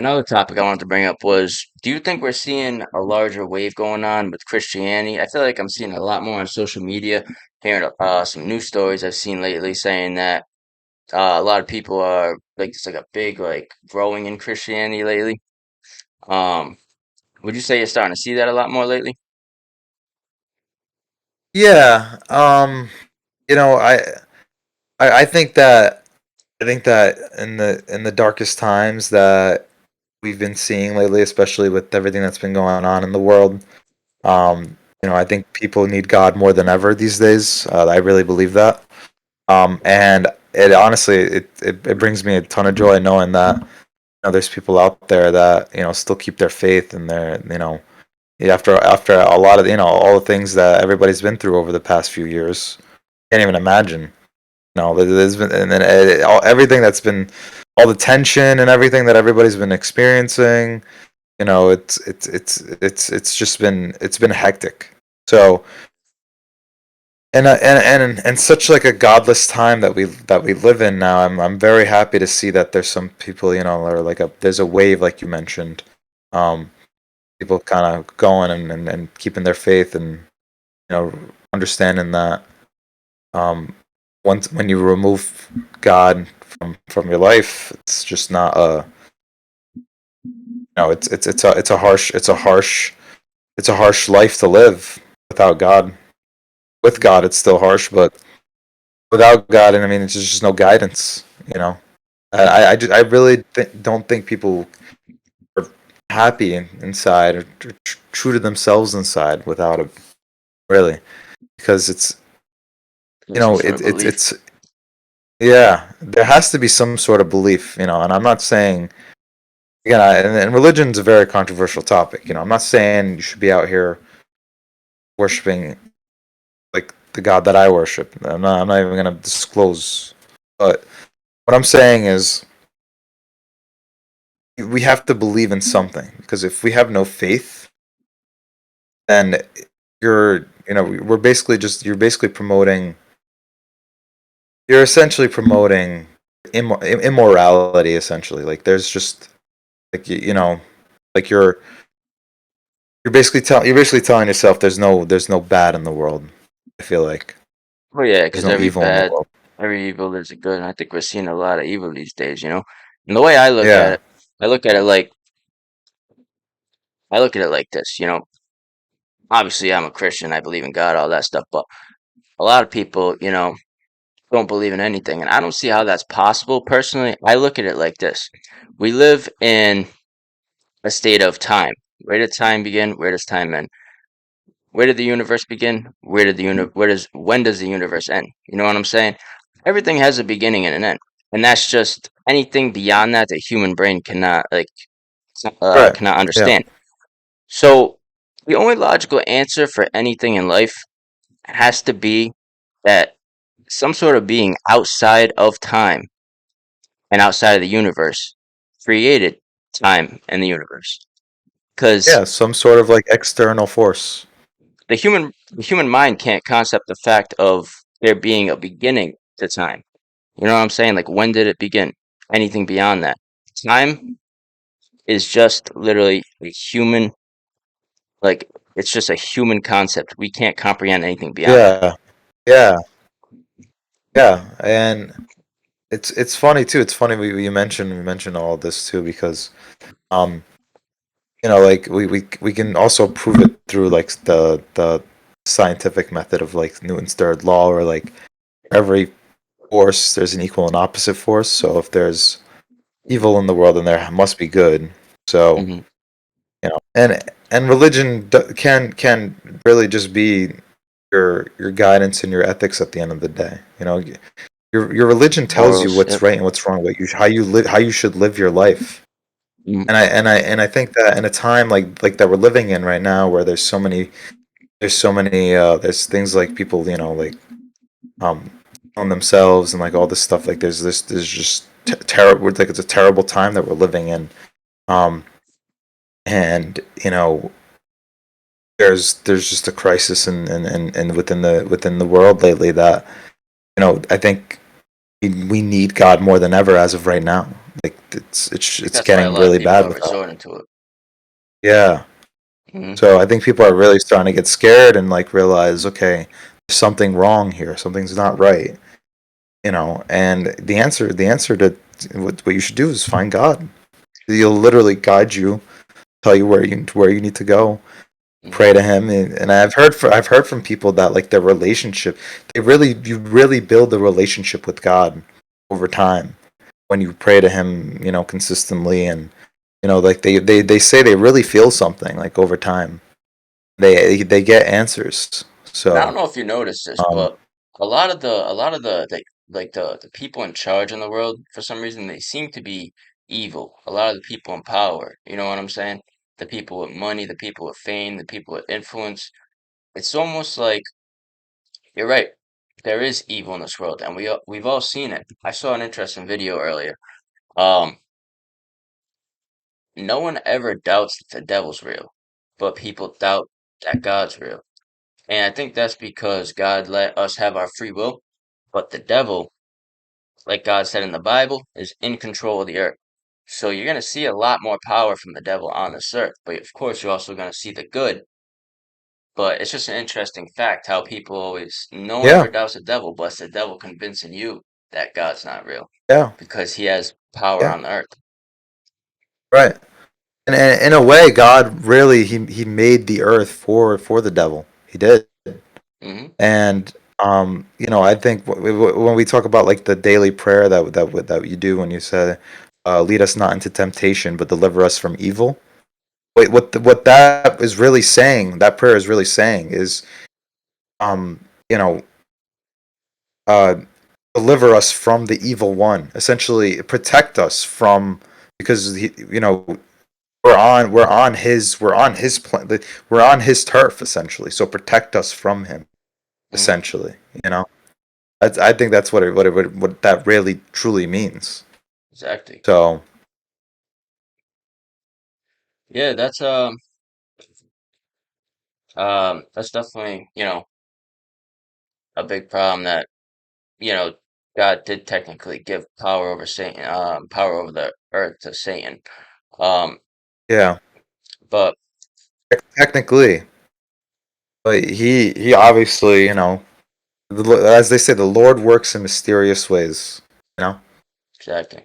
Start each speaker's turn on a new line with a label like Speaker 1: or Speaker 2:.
Speaker 1: Another topic I wanted to bring up was, do you think we're seeing a larger wave going on with Christianity? I feel like I'm seeing a lot more on social media, hearing some news stories I've seen lately saying that a lot of people are like it's like a big like growing in Christianity lately. Um, would you say you're starting to see that a lot more lately?
Speaker 2: Yeah, you know, I think that in the darkest times that we've been seeing lately, especially with everything that's been going on in the world, I think people need God more than ever these days. I really believe that. And it honestly, it brings me a ton of joy knowing that there's people out there that still keep their faith and after a lot of all the things that everybody's been through over the past few years. Can't even imagine. No, there's been and then everything that's been all the tension and everything that everybody's been experiencing. It's just been hectic. So and such like a godless time that we live in now. I'm very happy to see that there's some people or like there's a wave like you mentioned. Um, People kind of going and keeping their faith and understanding that um, once when you remove God from your life, it's just not a it's a harsh life to live without God. With God, it's still harsh, but without God, and I mean, it's just no guidance. I really don't think people are happy inside or true to themselves inside without it. Really, because it's
Speaker 1: Some sort of
Speaker 2: it's
Speaker 1: belief.
Speaker 2: it's yeah, there has to be some sort of belief, and I'm not saying again, and religion's a very controversial topic. I'm not saying you should be out here worshiping like the God that I worship. I'm not even gonna disclose. But what I'm saying is we have to believe in something because if we have no faith, then you're basically promoting you're essentially promoting immorality essentially. Like there's just like like you're basically telling yourself there's no bad in the world. I feel like
Speaker 1: Oh yeah,
Speaker 2: there's
Speaker 1: because
Speaker 2: no evil in the world.
Speaker 1: every evil is a good, and I think we're seeing a lot of evil these days. And the way I look at
Speaker 2: Yeah.
Speaker 1: it, I look at it like I look at it like this. Obviously I'm a Christian, I believe in God, all that stuff, but a lot of people, don't believe in anything. And I don't see how that's possible personally. I look at it like this. We live in a state of time. Where did time begin? Where does time end? Where did the universe begin? When does the universe end? You know what I'm saying? Everything has a beginning and an end. And that's just anything beyond that the human brain
Speaker 2: Right.
Speaker 1: cannot
Speaker 2: Yeah.
Speaker 1: understand. So the only logical answer for anything in life has to be that some sort of being outside of time and outside of the universe created time and the universe. Because
Speaker 2: Yeah. Some sort of like external force.
Speaker 1: the human mind can't concept the fact of there being a beginning to time. You know what I'm saying? Like when did it begin? Anything beyond that. Time is just literally a human like it's just a human concept. We can't comprehend anything beyond that.
Speaker 2: Yeah. Yeah. Yeah. And it's funny too. It's funny we mentioned all this too because um like we can also prove it through like the scientific method of like Newton's third law or like every force there's an equal and opposite force. So if there's evil in the world, then there must be good. So
Speaker 1: Hmm.
Speaker 2: and religion can really just be your guidance and your ethics at the end of the day. Your religion tells you
Speaker 1: Morals.
Speaker 2: what's
Speaker 1: Yep.
Speaker 2: right and what's wrong, how you should live your life.
Speaker 1: Mhm.
Speaker 2: And I think that in a time like that we're living in right now, where there's things like people like um on themselves and like all this stuff. Like there's just terrible. Like it's a terrible time that we're living in. Um, and there's just a crisis and within the world lately that I think we need God more than ever as of right now. Like
Speaker 1: I think
Speaker 2: it's
Speaker 1: that's why a
Speaker 2: getting
Speaker 1: lot of
Speaker 2: really
Speaker 1: people
Speaker 2: bad
Speaker 1: are
Speaker 2: with that.
Speaker 1: resorting to it.
Speaker 2: Yeah.
Speaker 1: Hmm.
Speaker 2: So I think people are really starting to get scared and like realize, okay, there's something wrong here. Something's not right. And the answer to what you should do is find God. He'll literally guide you, tell you where you need to go,
Speaker 1: Hmm.
Speaker 2: pray to him. And I've heard from people that like their relationship, you really build a relationship with God over time when you pray to him, consistently. And like they say they really feel something like over time. They get answers.
Speaker 1: And I
Speaker 2: So
Speaker 1: don't know if you noticed this,
Speaker 2: um
Speaker 1: but a lot of the people in charge in the world, for some reason, they seem to be evil. A lot of the people in power, you know what I'm saying? The people with money, the people with fame, the people with influence. It's almost like you're right. There is evil in this world, and we've all seen it. I saw an interesting video earlier. Um, no one ever doubts that the devil's real, but people doubt that God's real. And I think that's because God let us have our free will, but the devil, like God said in the Bible, is in control of the earth. So you're going to see a lot more power from the devil on this earth, but of course you're also going to see the good. But it's just an interesting fact how people always, no one ever
Speaker 2: yeah,
Speaker 1: doubts the devil, but it's the devil convincing you that God's not real
Speaker 2: yeah,
Speaker 1: because he has power
Speaker 2: yeah,
Speaker 1: on the earth.
Speaker 2: right. And in a way, God really he made the earth for the devil. He did.
Speaker 1: Hmm.
Speaker 2: And I think when we talk about like the daily prayer that you do when you say, "Lead us not into temptation, but deliver us from evil." Wait, what that is really saying, that prayer is really saying is, um, you know, uh, deliver us from the evil one. Essentially, protect us from because we're on his plan, we're on his turf essentially. So protect us from him
Speaker 1: Hmm.
Speaker 2: essentially. You know. I think that's what that really truly means.
Speaker 1: Exactly.
Speaker 2: So
Speaker 1: Yeah, that's definitely, a big problem that, you know, God did technically give power over Satan, power over the earth to Satan. Um,
Speaker 2: yeah,
Speaker 1: but
Speaker 2: technically, but he obviously as they say, the Lord works in mysterious ways. You know.
Speaker 1: exactly.